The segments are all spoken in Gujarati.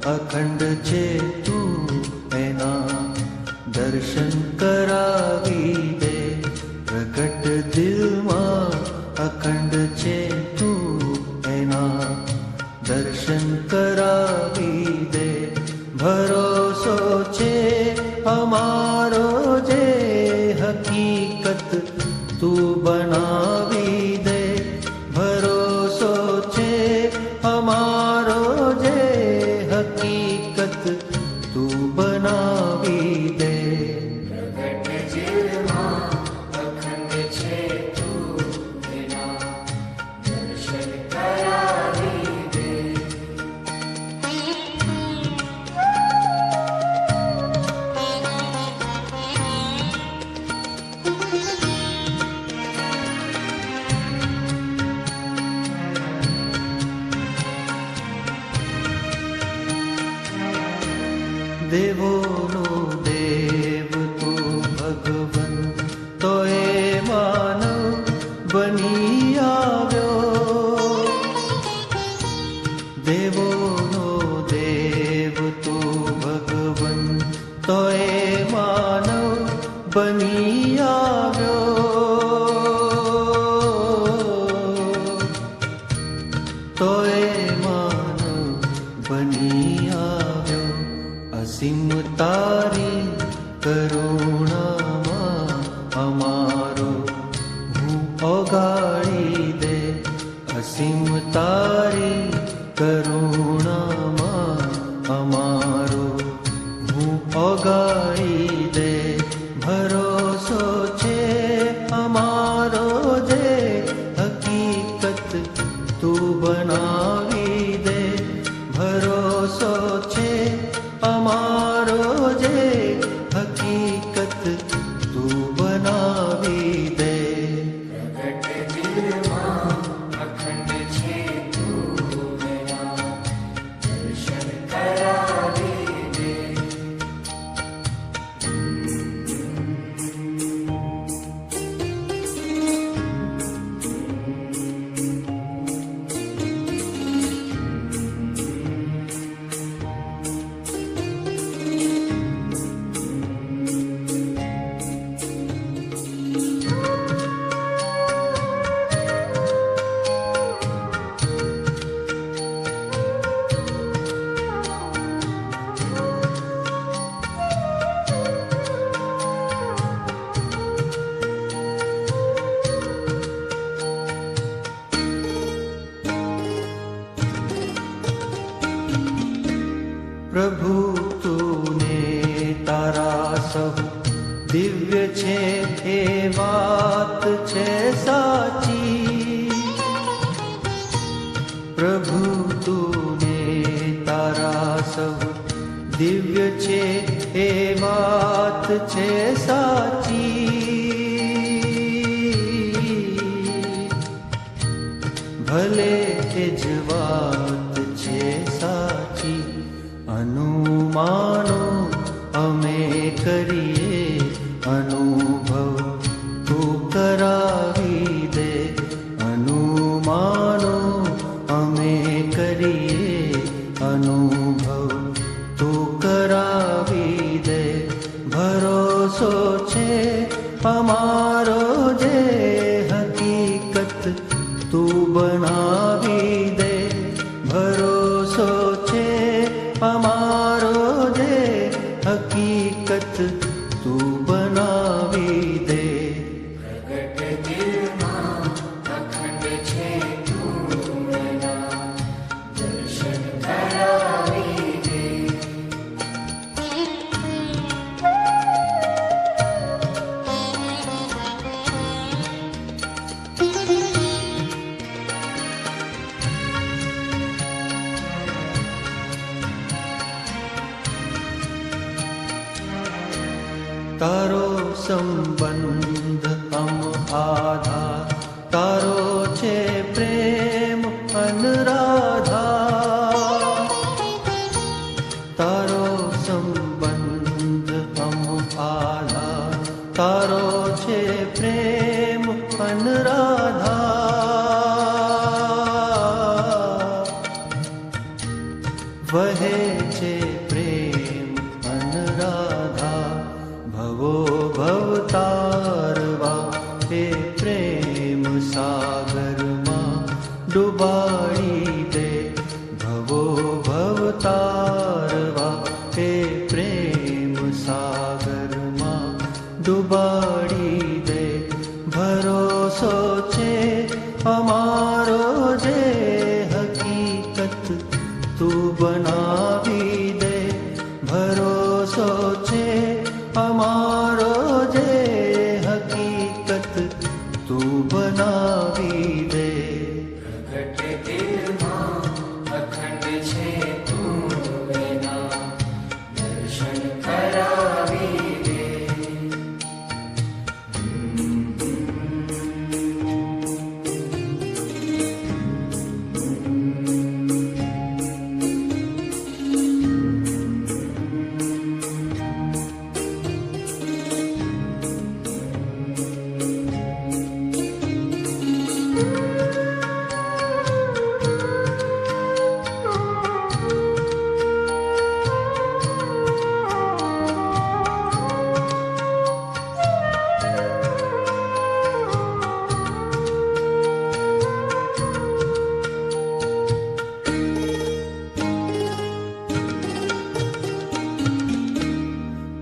અખંડ છે તું એના દર્શન કરાવી દે. પ્રગટ દિલમાં અખંડ છે તું એના દર્શન કરાવી દે. ભરોસો છે અમારો જે હકીકત તું બનાવી દે. ભરોસો છે અમારો જે હકીકત તું બનાવી દે. પ્રગટ દિલમાં અખંડ છે તું એના દર્શન કરાવી દે. દેવોનો દેવ તું ભગવન તો એ માનવ બની આવ્યો. દેવોનો દેવ તું ભગવન તો એ માનવ બની આવ્યો. તો એ માનવ બની આવ્યો. અસીમ તારી કરુણામાં અમારો હું ઓગાળી દે. અસીમ તારી કરુણામાં અમારો હું ઓગાળી દે. ભરોસો છે અમારો જે હકીકત તું બનાવી દે. ભરોસો છે અમારો જે હકીકત તું બનાવી દે. પ્રગટ દિલમાં અખંડ છે તું એના દર્શન કરાવી દે. પ્રભુ તુને તારા સહુ દિવ્ય છે એ વાત છે સાચી. પ્રભુ તુને તારા સહુ દિવ્ય છે એ વાત છે સાચી. ભલે એ જ વાત છે સાચી. અનુમાનો અમે કરીએ અનુભવ તું કરાવી દે. અનુમાનો અમે કરીએ અનુભવ તું કરાવી દે. ભરોસો છે અમારો જે હકીકત તું બનાવી દે. ભરોસો છે અમારો જે હકીકત તું બનાવી દે. પ્રગટ દિલમાં અખંડ છે તું એના દર્શન કરાવી દે. તારો સંબંધ આધાર તારો છે પ્રેમ અનુરાધા. તારો સંબંધ આધાર તારો છે પ્રેમ અનુરાધા. વહે છે પ્રેમ અનરાધા ભવો ભવતારવા હે પ્રેમ સાગરમાં ડુબાડી દે ભવો ભવતારવા હે પ્રેમ સાગરમાં ડુબાડી દે ભરોસો છે અમારો જે હકીકત તું બનાવી દે ભરોસો છે અમારો જે હકીકત તું બનાવી દે પ્રગટ દિલમાં અખંડ છે તું વિના દર્શન કરાવી દે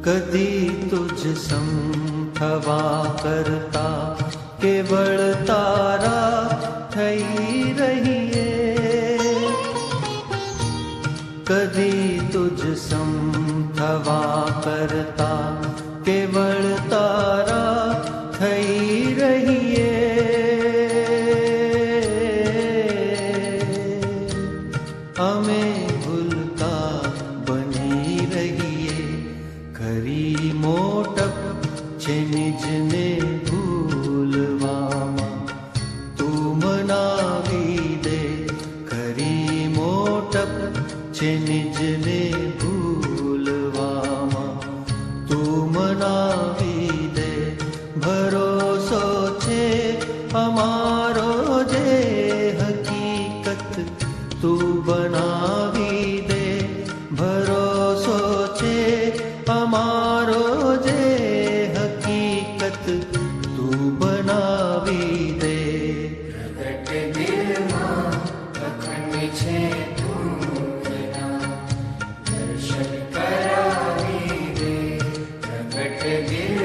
કદી તુજ સમ થવા કરતા કેવળ તારા થઈ રહીએ કદી તુજ સમ થવા કરતા કેવળ તારા થઈ રહીએ અમે ભૂલકા બની રહીએ ખરી મોટપ છે નિજને ભૂલવામાં તું મનાવી દે ખરી મોટપ છે નિજને ભૂલવામાં તું મનાવી દે ભરોસો છે અમારો જે હકીકત તું બનાવી દે ભરોસો છે અમારો જે હકીકત તું બનાવી દે પ્રગટ દિલમાં અખંડ છે તું વિના દર્શન કરાવી દે પ્રગટ દિલ